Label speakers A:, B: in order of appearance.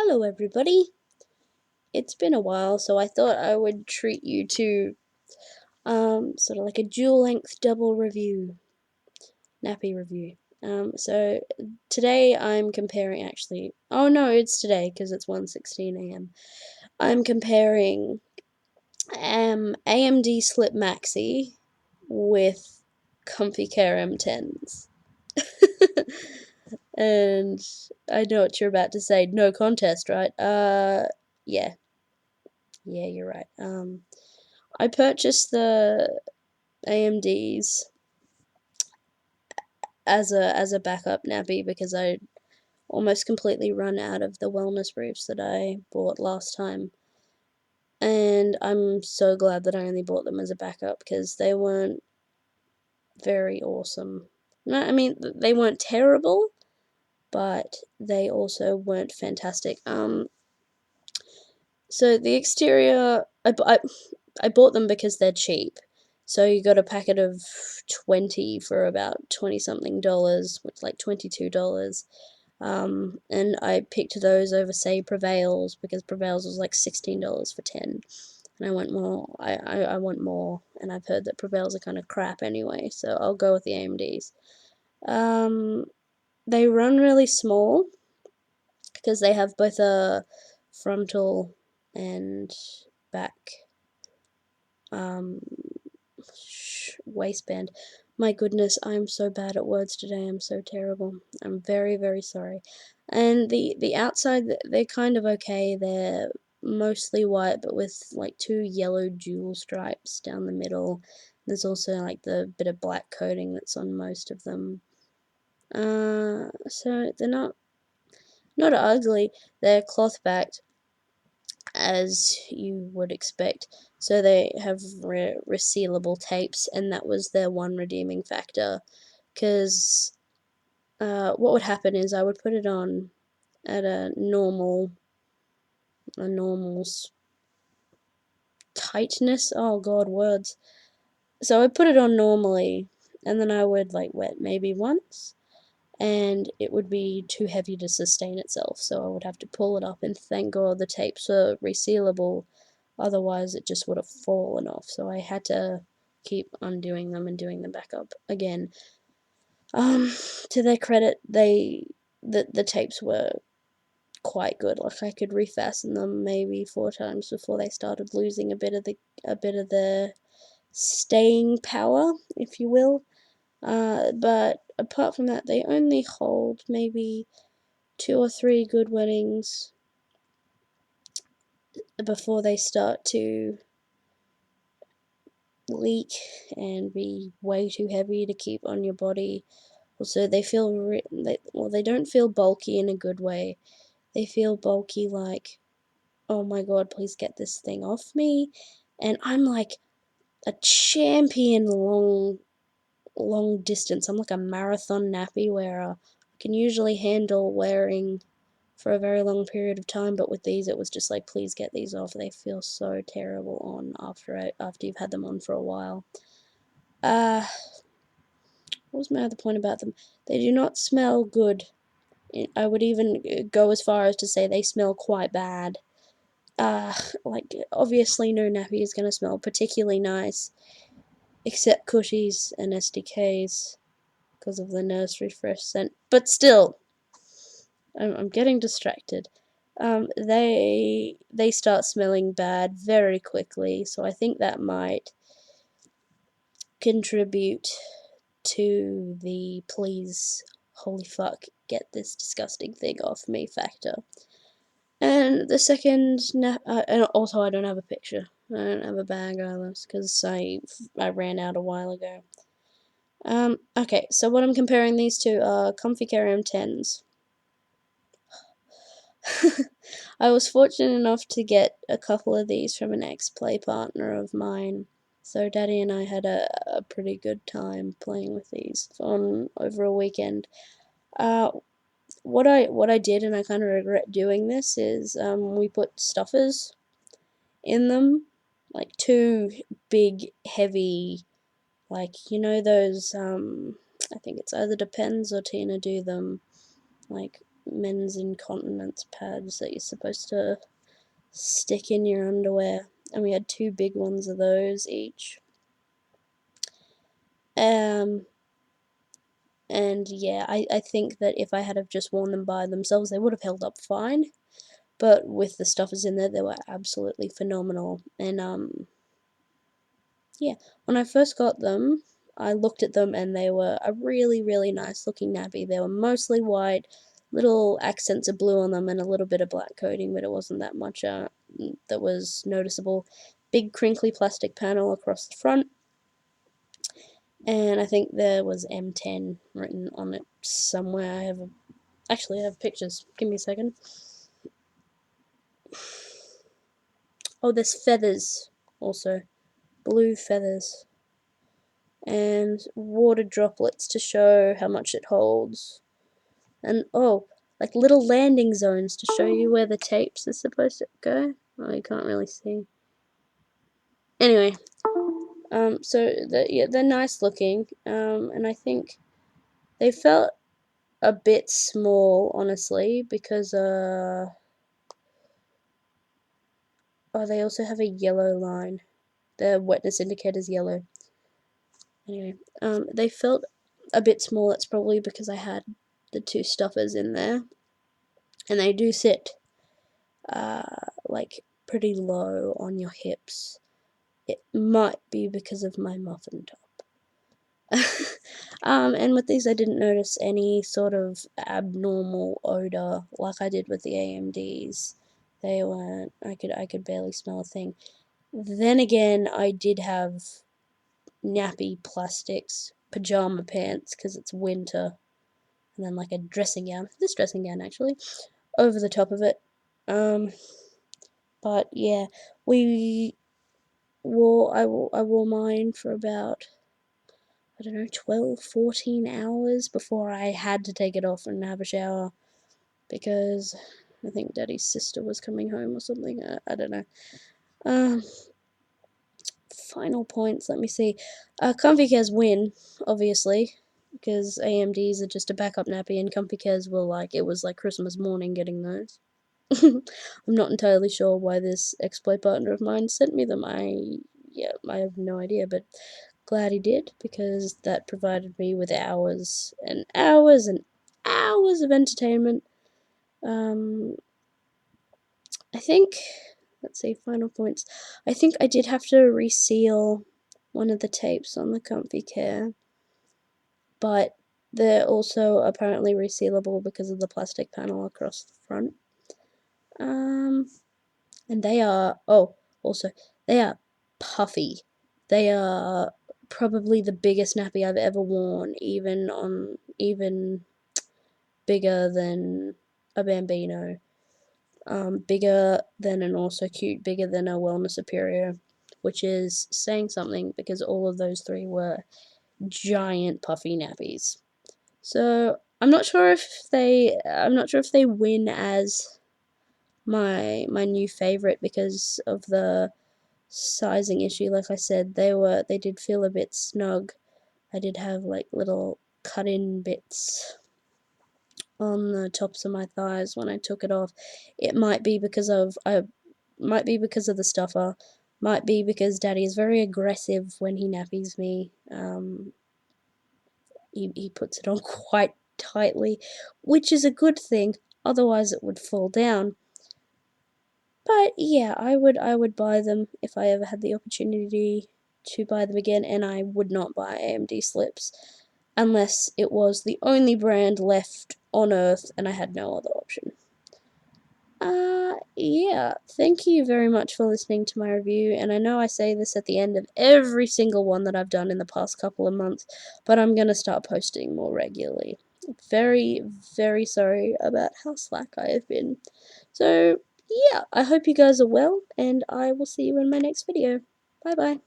A: Hello everybody! It's been a while, so I thought I would treat you to sort of like a dual-length double review, nappy review. So today I'm comparing oh no, it's today because it's 1:16 AM. I'm comparing AMD Slip Maxi with Comfy Care M10s. And I know what you're about to say, no contest, right? Yeah. Yeah, you're right. I purchased the AMDs as a backup nappy because I almost completely run out of the wellness briefs that I bought last time. And I'm so glad that I only bought them as a backup because they weren't very awesome. No, I mean, they weren't terrible, but they also weren't fantastic. So the exterior, I bought them because they're cheap. So you got a packet of 20 for about 20 something dollars, which like $22. And I picked those over, say, Prevails, because Prevails was like $16 for 10. And I want more. I want more, and I've heard that Prevails are kind of crap anyway, so I'll go with the AMDs. They run really small because they have both a frontal and back waistband. My goodness, I'm so bad at words today. I'm so terrible. I'm very, very sorry. And the outside, they're kind of okay. They're mostly white, but with like two yellow jewel stripes down the middle. There's also like the bit of black coating that's on most of them. So they're not ugly. They're cloth backed, as you would expect. So they have resealable tapes, and that was their one redeeming factor. Because what would happen is I would put it on at a normal tightness. Oh God, words. So I put it on normally, and then I would like wet maybe once, and it would be too heavy to sustain itself. So I would have to pull it up, and thank God the tapes were resealable. Otherwise, it just would have fallen off. So I had to keep undoing them and doing them back up again. To their credit, the tapes were quite good. Like I could refasten them maybe 4 times before they started losing a bit of the staying power, if you will. But apart from that, they only hold maybe 2 or 3 good wettings before they start to leak and be way too heavy to keep on your body. Also, they feel they don't feel bulky in a good way. They feel bulky like, oh my god, please get this thing off me. And I'm like a champion long distance. I'm like a marathon nappy wearer. I can usually handle wearing for a very long period of time, but with these it was just like, please get these off. They feel so terrible on after you've had them on for a while. What was my other point about them? They do not smell good. I would even go as far as to say they smell quite bad. Like, obviously no nappy is going to smell particularly nice, except Cushies and SDKs, because of the nursery fresh scent. But still, I'm getting distracted. They start smelling bad very quickly, so I think that might contribute to the please, holy fuck, get this disgusting thing off me factor. And the second, and also I don't have a picture. I don't have a bag either, because I ran out a while ago. Okay, so what I'm comparing these to are Comfy Care M10s. I was fortunate enough to get a couple of these from an ex-play partner of mine. So Daddy and I had a pretty good time playing with these over a weekend. What I did, and I kind of regret doing this, is we put stuffers in them, like 2 big, heavy, like, you know those, I think it's either Depends or Tina do them, like men's incontinence pads that you're supposed to stick in your underwear, and we had 2 big ones of those each. And yeah, I think that if I had have just worn them by themselves, they would have held up fine. But with the stuffers in there, they were absolutely phenomenal. And yeah, when I first got them, I looked at them and they were a really, really nice looking nappy. They were mostly white, little accents of blue on them, and a little bit of black coating, but it wasn't that much that was noticeable. Big crinkly plastic panel across the front, and I think there was M10 written on it somewhere. Actually, I have pictures. Give me a second. Oh, there's feathers also. Blue feathers. And water droplets to show how much it holds. And oh, like little landing zones to show you where the tapes are supposed to go. Oh, you can't really see. Anyway, so they're nice looking. And I think they felt a bit small, honestly, because oh, they also have a yellow line. The wetness indicator's yellow. Anyway, they felt a bit small. That's probably because I had the 2 stuffers in there, and they do sit like pretty low on your hips. It might be because of my muffin top. And with these, I didn't notice any sort of abnormal odor like I did with the AMDs. They weren't. I could barely smell a thing. Then again, I did have nappy plastics, pajama pants because it's winter, and then like a dressing gown. This dressing gown actually over the top of it. But yeah, I wore mine for about, I don't know, 12, 14 hours before I had to take it off and have a shower because I think Daddy's sister was coming home or something. I don't know. Final points, let me see. Comfy Cares win, obviously, because AMDs are just a backup nappy, and Comfy Cares it was like Christmas morning getting those. I'm not entirely sure why this exploit partner of mine sent me them. I have no idea, but glad he did, because that provided me with hours and hours and hours of entertainment. I think, let's see, final points. I think I did have to reseal one of the tapes on the Comfy Care, but they're also apparently resealable because of the plastic panel across the front. And they are, also, they are puffy. They are probably the biggest nappy I've ever worn, even bigger than a Bambino. Bigger than an Also Cute, bigger than a Wellness Superior, which is saying something because all of those 3 were giant puffy nappies. So I'm not sure if they win as my new favorite because of the sizing issue. Like I said, they did feel a bit snug. I did have like little cut-in bits on the tops of my thighs when I took it off. It might be because of the stuffer. Might be because Daddy is very aggressive when he nappies me. He puts it on quite tightly, which is a good thing. Otherwise, it would fall down. But yeah, I would buy them if I ever had the opportunity to buy them again, and I would not buy AMD slips unless it was the only brand left on Earth and I had no other option. Yeah, thank you very much for listening to my review, and I know I say this at the end of every single one that I've done in the past couple of months, but I'm gonna start posting more regularly. Very, very sorry about how slack I have been. So, yeah, I hope you guys are well, and I will see you in my next video. Bye bye.